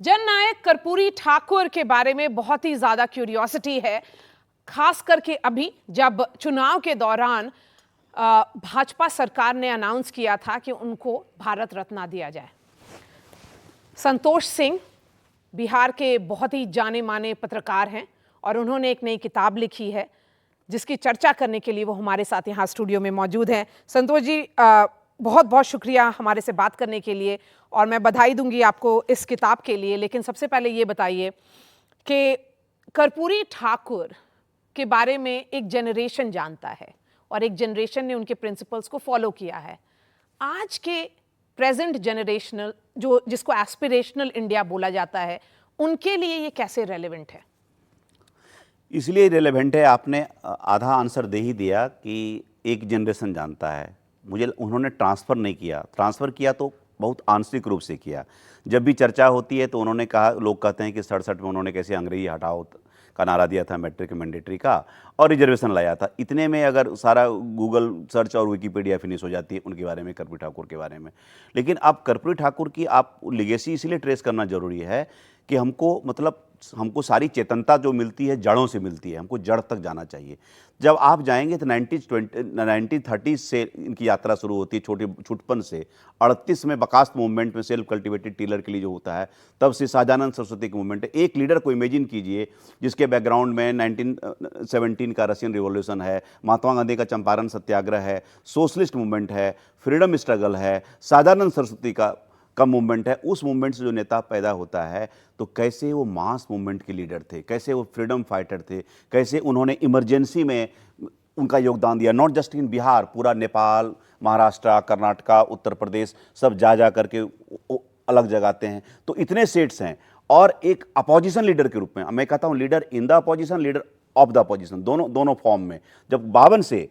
जननायक कर्पूरी ठाकुर के बारे में बहुत ही ज्यादा क्यूरियोसिटी है, खास करके अभी जब चुनाव के दौरान भाजपा सरकार ने अनाउंस किया था कि उनको भारत रत्न दिया जाए। संतोष सिंह बिहार के बहुत ही जाने माने पत्रकार हैं और उन्होंने एक नई किताब लिखी है जिसकी चर्चा करने के लिए वो हमारे साथ यहाँ स्टूडियो में मौजूद हैं। संतोष जी, बहुत बहुत शुक्रिया हमारे से बात करने के लिए और मैं बधाई दूंगी आपको इस किताब के लिए। लेकिन सबसे पहले ये बताइए कि कर्पूरी ठाकुर के बारे में एक जनरेशन जानता है और एक जनरेशन ने उनके प्रिंसिपल्स को फॉलो किया है। आज के प्रेजेंट जनरेशनल जिसको एस्पिरेशनल इंडिया बोला जाता है, उनके लिए ये कैसे रेलेवेंट है? इसलिए रेलेवेंट है, आपने आधा आंसर दे ही दिया कि एक जनरेशन जानता है। मुझे उन्होंने ट्रांसफ़र नहीं किया, ट्रांसफ़र किया तो बहुत आंशिक रूप से किया। जब भी चर्चा होती है तो उन्होंने कहा, लोग कहते हैं कि 67 में उन्होंने कैसे अंग्रेजी हटाओ का नारा दिया था, मैट्रिक मैंडेटरी का, और रिजर्वेशन लाया था। इतने में अगर सारा गूगल सर्च और विकीपीडिया फिनिश हो जाती है उनके बारे में, कर्पूरी ठाकुर के बारे में। लेकिन अब कर्पूरी ठाकुर की आप लेगेसी इसलिए ट्रेस करना जरूरी है कि हमको सारी चेतनता जो मिलती है जड़ों से मिलती है, हमको जड़ तक जाना चाहिए। जब आप जाएंगे तो 1930 से इनकी यात्रा शुरू होती है, छोटे छुटपन से। 38 में बकास्त मूवमेंट में सेल्फ कल्टिवेटेड टीलर के लिए जो होता है, तब से शाहजानंद सरस्वती की मूवमेंट है। एक लीडर को इमेजिन कीजिए जिसके बैकग्राउंड में 1917 का रशियन रिवॉल्यूशन है, महात्मा गांधी का चंपारण सत्याग्रह है, सोशलिस्ट मूवमेंट है, फ्रीडम स्ट्रगल है, शाहजानंद सरस्वती का मूवमेंट है। उस मूवमेंट से जो नेता पैदा होता है, तो कैसे वो मास मूवमेंट के लीडर थे, कैसे वो फ्रीडम फाइटर थे, कैसे उन्होंने इमरजेंसी में उनका योगदान दिया। नॉट जस्ट इन बिहार, पूरा नेपाल, महाराष्ट्र, कर्नाटका, उत्तर प्रदेश सब जा करके अलग जगाते हैं। तो इतने सेट्स हैं। और एक अपोजिशन लीडर के रूप में, मैं कहता हूँ leader in the opposition, leader of the opposition, दोनों फॉर्म में। जब 52 से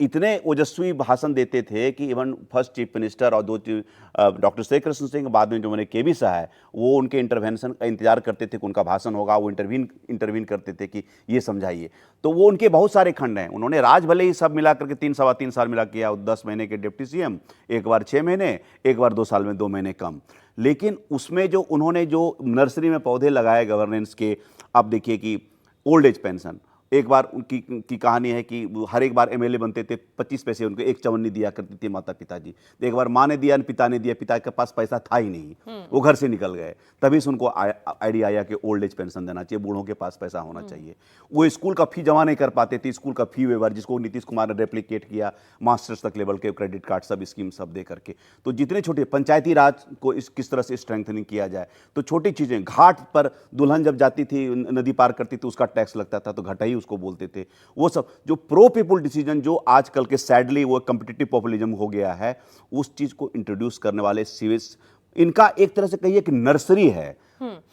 इतने ओजस्वी भाषण देते थे कि इवन फर्स्ट चीफ मिनिस्टर और डॉक्टर शेख कृष्ण सिंह, बाद में जो मैंने केबी साहब है, वो उनके इंटरवेंशन का इंतजार करते थे कि उनका भाषण होगा, वो इंटरवीन करते थे कि ये समझाइए। तो वो उनके बहुत सारे खंड हैं। उन्होंने राज भले ही सब मिला करके 3 साल मिला किया, 10 महीने के डिप्टी सीएम, एक बार 6 महीने, एक बार 2 साल में 2 महीने कम। लेकिन उसमें जो उन्होंने जो नर्सरी में पौधे लगाए गवर्नेंस के, आप देखिए कि ओल्ड एज पेंशन, एक बार उनकी कहानी है कि हर एक बार एमएलए बनते थे, 25 पैसे उनको एक चवन्नी दिया करती थी माता पिताजी। तो एक बार माँ ने दिया, पिता ने दिया, पिता के पास पैसा था ही नहीं, वो घर से निकल गए। तभी से उनको आइडिया आया कि ओल्ड एज पेंशन देना चाहिए, बूढ़ों के पास पैसा होना चाहिए। वो स्कूल का फी जमा नहीं कर पाते थे, स्कूल का फी वेवर जिसको नीतीश कुमार ने रेप्लिकेट किया, मास्टर्स तक लेवल के क्रेडिट कार्ड सब स्कीम सब दे करके। तो जितने छोटे पंचायती राज को किस तरह से स्ट्रेंथनिंग किया जाए, तो छोटी चीज़ें, घाट पर दुल्हन जब जाती थी, नदी पार करती थी, उसका टैक्स लगता था, तो घटाई उसको बोलते थे। वो सब जो प्रो पीपुल डिसीजन, जो आजकल के सैडली वो कॉम्पिटिटिव पॉपुलिज्म हो गया है, उस चीज को इंट्रोड्यूस करने वाले सिविस, इनका एक तरह से कहिए कि नर्सरी है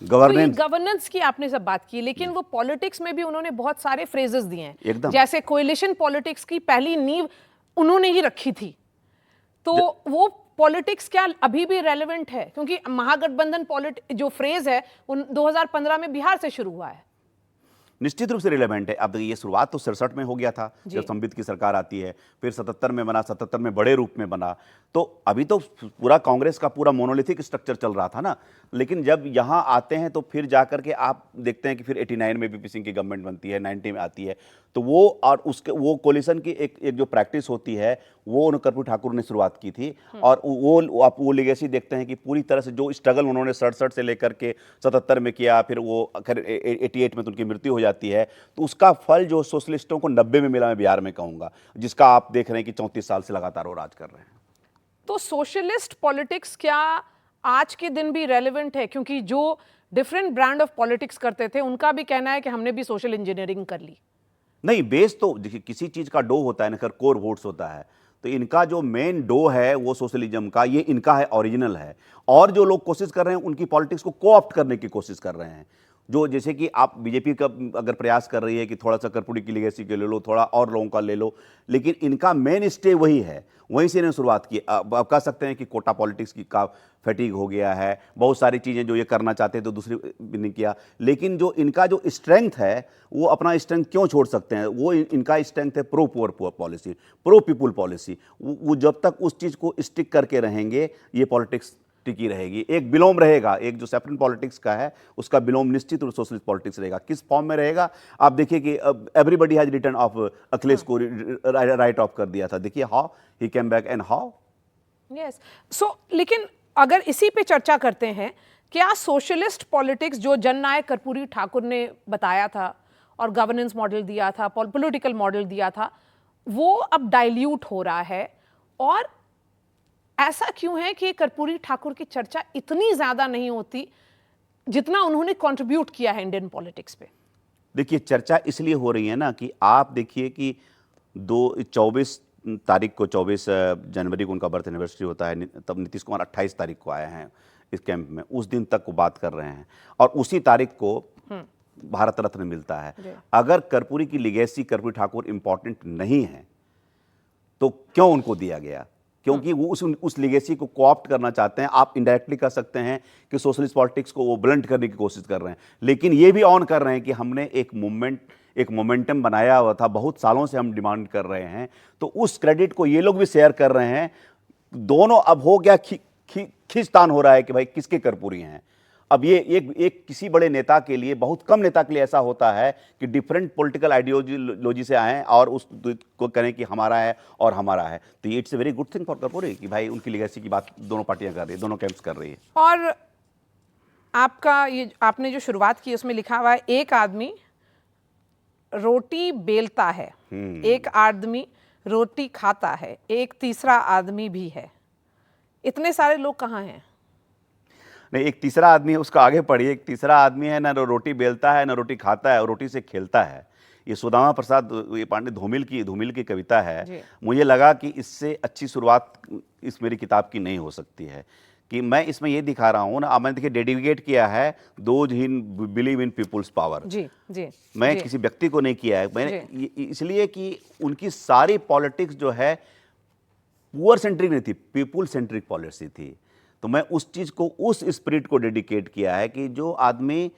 गवर्नेंस की। आपने सब बात की, लेकिन वो पॉलिटिक्स में भी उन्होंने बहुत सारे फ्रेजेस दिए हैं, एकदम जैसे कोएलिशन पॉलिटिक्स की पहली नींव उन्होंने ही रखी थी। तो वो पॉलिटिक्स क्या अभी भी रेलेवेंट है? क्योंकि महागठबंधन जो फ्रेज है 2015 में बिहार से शुरू हुआ है। निश्चित रूप से रिलेवेंट है। अब ये शुरुआत तो 67 में हो गया था जब संबित की सरकार आती है, फिर 77 में बना, 77 में बड़े रूप में बना। तो अभी तो पूरा कांग्रेस का पूरा मोनोलिथिक स्ट्रक्चर चल रहा था ना। लेकिन जब यहाँ आते हैं तो फिर जाकर के आप देखते हैं कि फिर 89 में बीपी सिंह की गवर्नमेंट बनती है, 90 में आती है। तो वो और उसके वो कोलिशन की एक जो प्रैक्टिस होती है, वो कर्पूरी ठाकुर ने शुरुआत की थी। और वो आप वो लेगेसी देखते हैं कि पूरी तरह से जो स्ट्रगल उन्होंने 67 से लेकर के 77 में किया, फिर वो 88 में तो उनकी मृत्यु हो जाती है। तो उसका फल जो सोशलिस्टों को 90 में मिला, मैं बिहार में कहूँगा, जिसका आप देख रहे हैं कि 34 साल से लगातार वो राज कर रहे हैं। तो सोशलिस्ट पॉलिटिक्स क्या आज के दिन भी रेलेवेंट है? क्योंकि जो डिफरेंट ब्रांड ऑफ पॉलिटिक्स करते थे, उनका भी कहना है कि हमने भी सोशल इंजीनियरिंग कर ली। नहीं, बेस तो देखिए, किसी चीज का डो होता है ना, कोर वोट्स होता है। तो इनका जो मेन डो है वो सोशलिज्म का, ये इनका है, ओरिजिनल है। और जो लोग कोशिश कर रहे हैं उनकी पॉलिटिक्स को कोऑप्ट करने की कोशिश कर रहे हैं। जो जैसे कि आप बीजेपी का अगर प्रयास कर रही है कि थोड़ा सा कर्पूरी की लेगेसी के ले लो, थोड़ा और लोगों का ले लो, लेकिन इनका मेन स्टे वही है, वहीं से इन्होंने शुरुआत की। अब कह सकते हैं कि कोटा पॉलिटिक्स की का फैटिग हो गया है, बहुत सारी चीज़ें जो ये करना चाहते तो दूसरी भी नहीं किया। लेकिन जो इनका जो स्ट्रेंथ है, वो अपना स्ट्रेंथ क्यों छोड़ सकते हैं? वो इनका स्ट्रेंथ है pro poor policy, pro people policy. वो जब तक उस चीज़ को स्टिक करके रहेंगे, ये पॉलिटिक्स टिकी रहेगी, एक विलोम रहेगा, एक जो सेपरेट पॉलिटिक्स का है उसका विलोम निश्चित रूप से सोशलिस्ट पॉलिटिक्स रहेगा। किस फॉर्म में रहेगा आप देखिए कि everybody has return of Akhilesh को राइट ऑफ कर दिया था, देखिए how he came back and how. Yes, so लेकिन अगर इसी पे चर्चा करते हैं, क्या सोशलिस्ट पॉलिटिक्स जो जननायक कर्पूरी ठाकुर ने बताया था और गवर्नेंस मॉडल दिया था, पॉलिटिकल मॉडल दिया था, वो अब डाइल्यूट हो रहा है? और ऐसा क्यों है कि कर्पूरी ठाकुर की चर्चा इतनी ज्यादा नहीं होती जितना उन्होंने कंट्रीब्यूट किया है इंडियन पॉलिटिक्स पे? देखिए चर्चा इसलिए हो रही है ना कि आप देखिए कि 24 तारीख को 24 जनवरी को उनका बर्थ एनिवर्सरी होता है, तब नीतीश कुमार 28 तारीख को आए हैं इस कैंप में, उस दिन तक वो बात कर रहे हैं और उसी तारीख को भारत रत्न मिलता है। अगर कर्पूरी की लिगेसी, कर्पूरी ठाकुर इंपॉर्टेंट नहीं है तो क्यों उनको दिया गया? क्योंकि वो उस लिगेसी को कोऑप्ट करना चाहते हैं। आप इनडायरेक्टली कह सकते हैं कि सोशलिस्ट पॉलिटिक्स को वो ब्लंट करने की कोशिश कर रहे हैं, लेकिन ये भी ऑन कर रहे हैं कि हमने एक मोमेंटम बनाया हुआ था, बहुत सालों से हम डिमांड कर रहे हैं, तो उस क्रेडिट को ये लोग भी शेयर कर रहे हैं। दोनों अब हो गया, खींचतान हो रहा है कि भाई किसके कर्पूरी हैं। अब ये एक किसी बड़े नेता के लिए, बहुत कम नेता के लिए ऐसा होता है कि डिफरेंट पॉलिटिकल आइडियोलॉजी से आए और उसको करें कि हमारा है और हमारा है, तो it's a very good thing for Karpoori कि भाई उनकी लेगेसी की बात दोनों पार्टियां कर रही है, दोनों कैंप्स कर रही है। और आपका ये आपने जो शुरुआत की उसमें लिखा हुआ है, एक आदमी रोटी बेलता है, एक आदमी रोटी खाता है, एक तीसरा आदमी भी है। इतने सारे लोग कहाँ हैं? नहीं, एक तीसरा आदमी है, उसका आगे पढ़िए। एक तीसरा आदमी है, ना रोटी बेलता है ना रोटी खाता है और रोटी से खेलता है। ये सुदामा प्रसाद ये पांडे धूमिल की कविता है। मुझे लगा कि इससे अच्छी शुरुआत इस मेरी किताब की नहीं हो सकती है कि मैं इसमें ये दिखा रहा हूँ ना, मैंने देखिए डेडिकेट किया है those in believe in people's power. जी मैं किसी व्यक्ति को नहीं किया है, मैंने इसलिए कि उनकी सारी पॉलिटिक्स जो है पुअर सेंट्रिक नहीं थी, पीपुल सेंट्रिक पॉलिसी थी। तो मैं उस चीज को, उस स्पिरिट को डेडिकेट किया है कि जो आदमी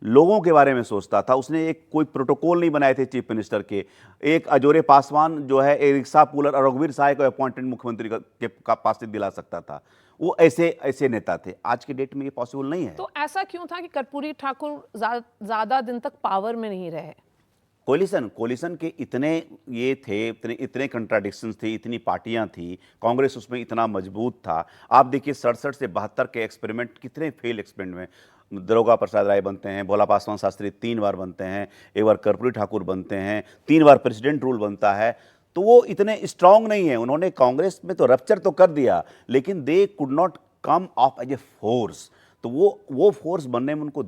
लोगों के बारे में सोचता था, उसने एक कोई प्रोटोकॉल नहीं बनाए थे चीफ मिनिस्टर के। एक अजोरे पासवान जो है एक रिक्शा पुलर और रघुवीर साय को अपॉइंटेड मुख्यमंत्री का पास से दिला सकता था। वो ऐसे नेता थे। आज के डेट में ये पॉसिबल नहीं है। तो ऐसा क्यों था कि कर्पूरी ठाकुर ज्यादा दिन तक पावर में नहीं रहे? कोलिशन के इतने ये थे, इतने कंट्राडिक्शंस थे, इतनी पार्टियां थी, कांग्रेस उसमें इतना मजबूत था। आप देखिए 67 से 72 के एक्सपेरिमेंट कितने फेल एक्सपेरिमेंट में दरोगा प्रसाद राय बनते हैं, भोला पासवान शास्त्री 3 बार बनते हैं, एक बार कर्पूरी ठाकुर बनते हैं, 3 बार प्रेसिडेंट रूल बनता है। तो वो इतने स्ट्रांग नहीं है। उन्होंने कांग्रेस में तो रप्चर तो कर दिया, लेकिन they could not come off as a force. तो वो फोर्स बनने में उनको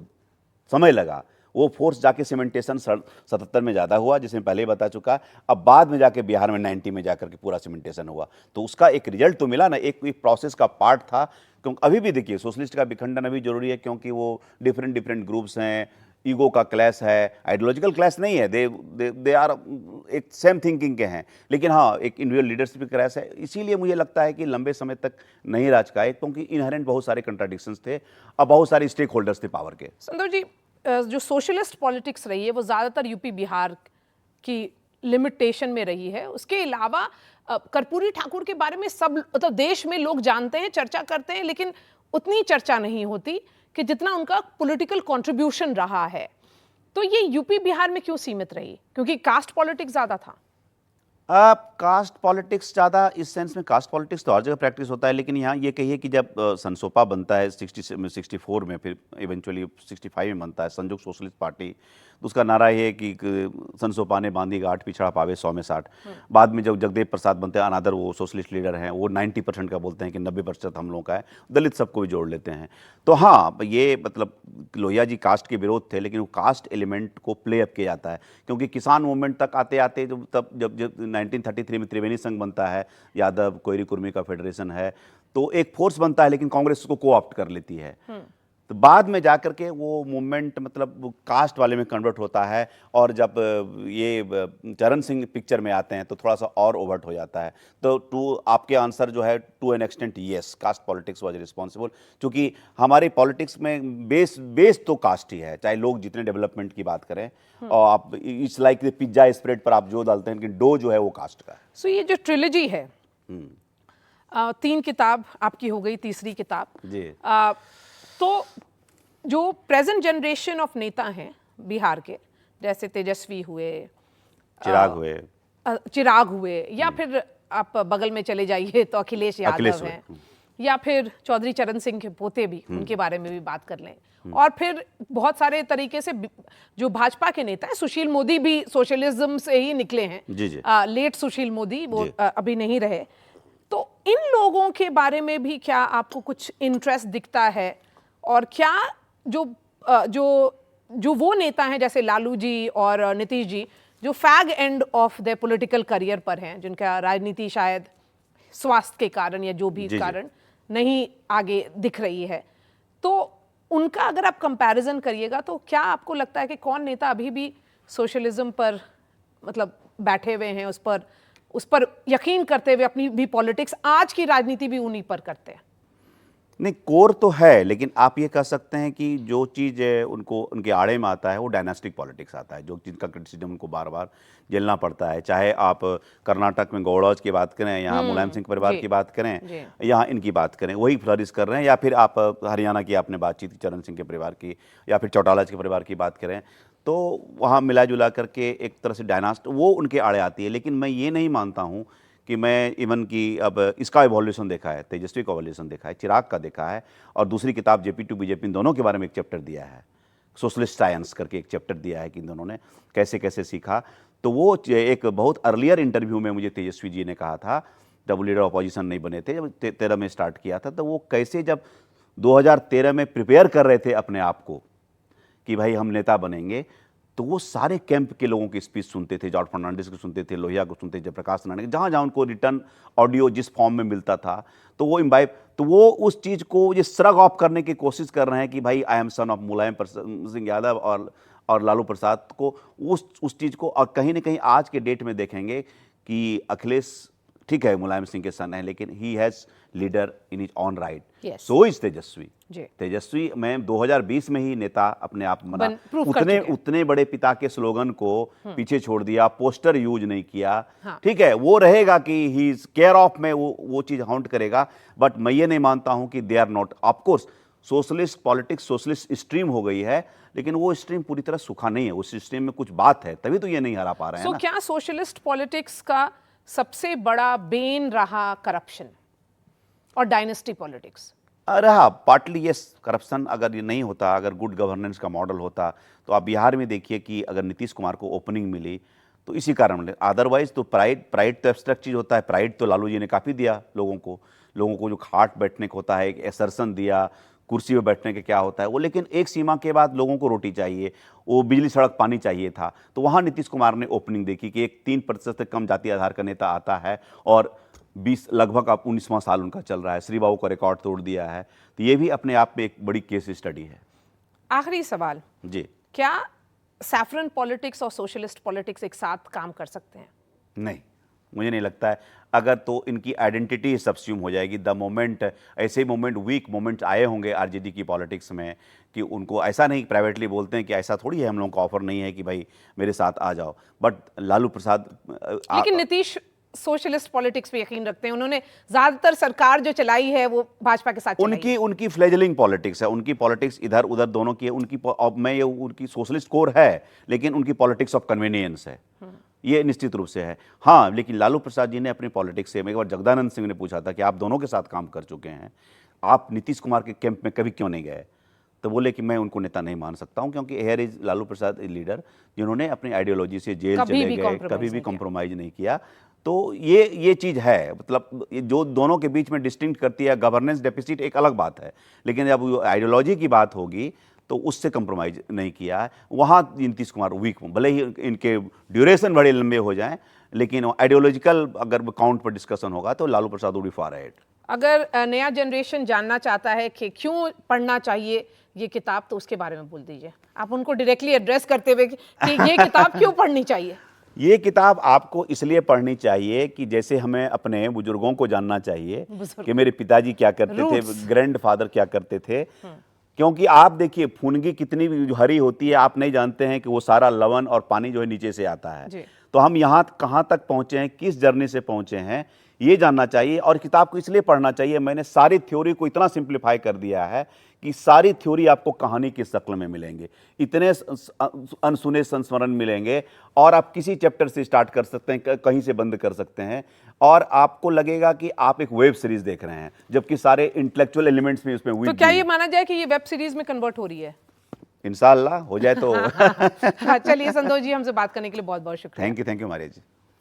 समय लगा। वो फोर्स जाके सीमेंटेशन 77 में ज़्यादा हुआ, जिसमें पहले ही बता चुका। अब बाद में जाके बिहार में 90 में जाकर के पूरा सीमेंटेशन हुआ, तो उसका एक रिजल्ट तो मिला ना, एक प्रोसेस का पार्ट था। क्योंकि अभी भी देखिए सोशलिस्ट का विखंडन अभी जरूरी है, क्योंकि वो डिफरेंट ग्रुप्स हैं, ईगो का क्लैश है, आइडियोलॉजिकल क्लैश नहीं है, दे आर एक सेम थिंकिंग के हैं, लेकिन हाँ एक इंडिविजुअल लीडरशिप का क्लैश है। इसीलिए मुझे लगता है कि लंबे समय तक नहीं राज पाए, क्योंकि इनहेरेंट बहुत सारे कंट्राडिक्शंस थे और बहुत सारे स्टेक होल्डर्स थे पावर के। संतोष जी, जो सोशलिस्ट पॉलिटिक्स रही है वो ज़्यादातर यूपी बिहार की लिमिटेशन में रही है। उसके अलावा कर्पूरी ठाकुर के बारे में सब मतलब देश में लोग जानते हैं, चर्चा करते हैं, लेकिन उतनी चर्चा नहीं होती कि जितना उनका पॉलिटिकल कंट्रीब्यूशन रहा है। तो ये यूपी बिहार में क्यों सीमित रही? क्योंकि कास्ट पॉलिटिक्स ज़्यादा था। कास्ट पॉलिटिक्स ज़्यादा इस सेंस में, कास्ट पॉलिटिक्स तो हर जगह प्रैक्टिस होता है, लेकिन यहाँ ये कहिए कि जब संसोपा बनता है 64 में, फिर इवेंचुअली 65 में बनता है संयुक्त सोशलिस्ट पार्टी, तो उसका नारा ये है कि संसोपा ने बांधी गांठ पिछड़ा पावे 100 में 60। बाद में जब जगदेव प्रसाद बनते हैं, अनादर वो सोशलिस्ट लीडर हैं, वो 90% का बोलते हैं कि 90% हम लोगों का है, दलित सबको भी जोड़ लेते हैं। तो हाँ, ये मतलब लोहिया जी कास्ट के विरोध थे, लेकिन वो कास्ट एलिमेंट को प्ले अप किया जाता है, क्योंकि किसान मूवमेंट तक आते आते जब 1933 में त्रिवेणी संघ बनता है, यादव कोयरी कुर्मी का फेडरेशन है, तो एक फोर्स बनता है, लेकिन कांग्रेस उसको को ऑप्ट कर लेती है। तो बाद में जाकर के वो मूवमेंट मतलब कास्ट वाले में कन्वर्ट होता है, और जब ये चरण सिंह पिक्चर में आते हैं तो थोड़ा सा और ओवर्ट हो जाता है। तो आपके आंसर जो है to an extent yes, caste politics was responsible, क्योंकि हमारी पॉलिटिक्स में बेस तो कास्ट ही है, चाहे लोग जितने डेवलपमेंट की बात करें, और आप इट्स लाइक पिज्जा स्प्रेड पर आप जो डालते हैं, लेकिन डो जो है वो कास्ट का है। सो ये जो ट्रिलॉजी है, 3 किताब आपकी हो गई, तीसरी किताब जी। तो जो प्रेजेंट जनरेशन ऑफ नेता हैं बिहार के, जैसे तेजस्वी हुए, चिराग हुए, या फिर आप बगल में चले जाइए तो अखिलेश यादव हैं, या फिर चौधरी चरण सिंह के पोते भी, उनके बारे में भी बात कर लें, और फिर बहुत सारे तरीके से जो भाजपा के नेता हैं, सुशील मोदी भी सोशलिज्म से ही निकले हैं। जी जी। लेट सुशील मोदी, वो अभी नहीं रहे। तो इन लोगों के बारे में भी क्या आपको कुछ इंटरेस्ट दिखता है? और क्या जो वो नेता हैं जैसे लालू जी और नीतीश जी, जो fag end of the political career पर हैं, जिनका राजनीति शायद स्वास्थ्य के कारण या जो भी कारण नहीं आगे दिख रही है, तो उनका अगर आप कंपैरिजन करिएगा तो क्या आपको लगता है कि कौन नेता अभी भी सोशलिज्म पर मतलब बैठे हुए हैं, उस पर यकीन करते हुए अपनी भी पॉलिटिक्स, आज की राजनीति भी उन्हीं पर करते हैं? नहीं, कोर तो है, लेकिन आप ये कह सकते हैं कि जो चीज़ उनको उनके आड़े में आता है वो डायनास्टिक पॉलिटिक्स आता है, जो चीज़ का क्रिटिसिज्म उनको बार बार झेलना पड़ता है। चाहे आप कर्नाटक में गौड़ौज की बात करें, यहाँ मुलायम सिंह परिवार की बात करें, यहाँ इनकी बात करें, वही फ्लरिश कर रहे हैं, या फिर आप हरियाणा की आपने बातचीत चरण सिंह के परिवार की, या फिर चौटाला के परिवार की बात करें, तो वहाँ मिला जुला करके एक तरह से डायनास्ट वो उनके आड़े आती है। लेकिन मैं ये नहीं मानता हूँ कि मैं इवन की अब इसका एवोल्यूशन देखा है, तेजस्वी का एवोल्यूशन देखा है, चिराग का देखा है, और दूसरी किताब जेपी टू बीजेपी, इन दोनों के बारे में एक चैप्टर दिया है, सोशलिस्ट साइंस करके एक चैप्टर दिया है कि इन दोनों ने कैसे कैसे सीखा। तो वो एक बहुत अर्लियर इंटरव्यू में मुझे तेजस्वी जी ने कहा था, जब वो लीडर ऑपोजिशन नहीं बने थे, जब 13 में स्टार्ट किया था, तो वो कैसे जब 2013 में प्रिपेयर कर रहे थे अपने आप को कि भाई हम नेता बनेंगे, तो वो सारे कैंप के लोगों की स्पीच सुनते थे, जॉर्ज फर्नांडिस को सुनते थे, लोहिया को सुनते थे, जयप्रकाश नारायण, जहाँ जहाँ उनको रिटर्न ऑडियो जिस फॉर्म में मिलता था, तो वो इम्बाइब, तो वो उस चीज़ को ये श्रग ऑफ करने की कोशिश कर रहे हैं कि भाई I am son of Mulayam Singh Yadav और लालू प्रसाद को, उस चीज़ को। और कहीं ना कहीं आज के डेट में देखेंगे कि अखिलेश ठीक है मुलायम सिंह के सन है, लेकिन he has leader in is on right, so is Tejashwi. Tejashwi में 2020 में ही नेता अपने आप बना, उतने बड़े पिता के स्लोगन को पीछे छोड़ दिया, पोस्टर यूज नहीं किया। ठीक है, वो रहेगा कि ही इज केयर ऑफ में वो चीज हाउंट करेगा, बट मैं ये नहीं मानता हूं कि they are not. Of course socialist politics, socialist stream हो गई है, लेकिन वो स्ट्रीम पूरी तरह सूखा नहीं है, उस स्ट्रीम में कुछ बात है, तभी तो ये नहीं हरा पा रहे हैं। क्या सोशलिस्ट पॉलिटिक्स का सबसे बड़ा बेन रहा करप्शन और डायनेस्टी पॉलिटिक्स? रहा पार्टली, यस। करप्शन अगर ये नहीं होता, अगर गुड गवर्नेंस का मॉडल होता, तो आप बिहार में देखिए कि अगर नीतीश कुमार को ओपनिंग मिली तो इसी कारण मिले। अदरवाइज तो प्राइड तो एब्स्ट्रैक्ट चीज़ होता है। प्राइड तो लालू जी ने काफ़ी दिया लोगों को जो खाट बैठने को होता है, एक एसर्सन दिया, कुर्सी पर बैठने के क्या होता है वो, लेकिन एक सीमा के बाद लोगों को रोटी चाहिए, वो बिजली सड़क पानी चाहिए था। तो वहाँ नीतीश कुमार ने ओपनिंग देखी कि एक 3% से कम जाति आधार का नेता आता है, और 20 लगभग अब 19वां साल उनका चल रहा है, श्री बाबू का रिकॉर्ड तोड़ दिया है। तो ये भी अपने आप में एक बड़ी केस स्टडी है। आखिरी सवाल जी, क्या सैफरन पॉलिटिक्स और सोशलिस्ट पॉलिटिक्स एक साथ काम कर सकते हैं? नहीं, मुझे नहीं लगता है। अगर तो इनकी आइडेंटिटी सब्स्यूम हो जाएगी द मोमेंट, ऐसे मोमेंट, वीक मोमेंट्स आए होंगे आरजेडी की पॉलिटिक्स में कि उनको ऐसा नहीं, प्राइवेटली बोलते हैं कि ऐसा थोड़ी है, हम लोगों का ऑफर नहीं है कि भाई मेरे साथ आ जाओ, बट लालू प्रसाद। लेकिन नीतीश सोशलिस्ट पॉलिटिक्स पे यकीन रखते हैं, उन्होंने ज्यादातर सरकार जो चलाई है वो भाजपा के साथ चलाई है। उनकी फ्लेजलिंग पॉलिटिक्स है, उनकी पॉलिटिक्स इधर उधर दोनों की है। उनकी सोशलिस्ट कोर है, लेकिन उनकी पॉलिटिक्स ऑफ कन्वीनियंस है, ये निश्चित रूप से है। हाँ, लेकिन लालू प्रसाद जी ने अपनी पॉलिटिक्स से, एक बार जगदानंद सिंह ने पूछा था कि आप दोनों के साथ काम कर चुके हैं, आप नीतीश कुमार के कैंप में कभी क्यों नहीं गए? तो बोले कि मैं उनको नेता नहीं मान सकता हूँ, क्योंकि here is Lalu Prasad leader जिन्होंने अपनी आइडियोलॉजी से जेल चले गए, कभी भी कॉम्प्रोमाइज नहीं किया। तो ये चीज़ है, मतलब जो दोनों के बीच में डिस्टिंक्ट करती है। गवर्नेंस डेफिसिट एक अलग बात है, लेकिन जब आइडियोलॉजी की बात होगी तो उससे कंप्रोमाइज नहीं किया है। वहाँ नीतीश कुमार वीक, भले ही इनके ड्यूरेशन बड़े लंबे हो जाएं, लेकिन आइडियोलॉजिकल अगर काउंट पर डिस्कशन होगा तो Lalu Prasad would be far ahead. अगर नया जनरेशन जानना चाहता है कि क्यों पढ़ना चाहिए ये किताब, तो उसके बारे में बोल दीजिए आप उनको डायरेक्टली एड्रेस करते हुए कि ये किताब क्यों पढ़नी चाहिए। ये किताब आपको इसलिए पढ़नी चाहिए कि जैसे हमें अपने बुजुर्गों को जानना चाहिए कि मेरे पिताजी क्या करते थे, ग्रैंडफादर क्या करते थे। क्योंकि आप देखिए फुनगी कितनी भी हरी होती है, आप नहीं जानते हैं कि वो सारा लवण और पानी जो है नीचे से आता है। तो हम यहाँ कहाँ तक पहुँचे हैं, किस जर्नी से पहुँचे हैं, ये जानना चाहिए। और किताब को इसलिए पढ़ना चाहिए, मैंने सारी थ्योरी को इतना सिंप्लीफाई कर दिया है कि सारी थ्योरी आपको कहानी की शक्ल में मिलेंगे, इतने अनसुने संस्मरण मिलेंगे, और आप किसी चैप्टर से स्टार्ट कर सकते हैं, कहीं से बंद कर सकते हैं, और आपको लगेगा कि आप एक वेब सीरीज देख रहे हैं, जबकि सारे इंटेलेक्चुअल एलिमेंट्स में उसमें तो क्या ये माना जाए कि ये वेब सीरीज में कन्वर्ट हो रही है? इंशाल्लाह हो जाए तो। हाँ, चलिए संतोष जी, हमसे बात करने के लिए बहुत बहुत शुक्रिया। Thank you Maria ji.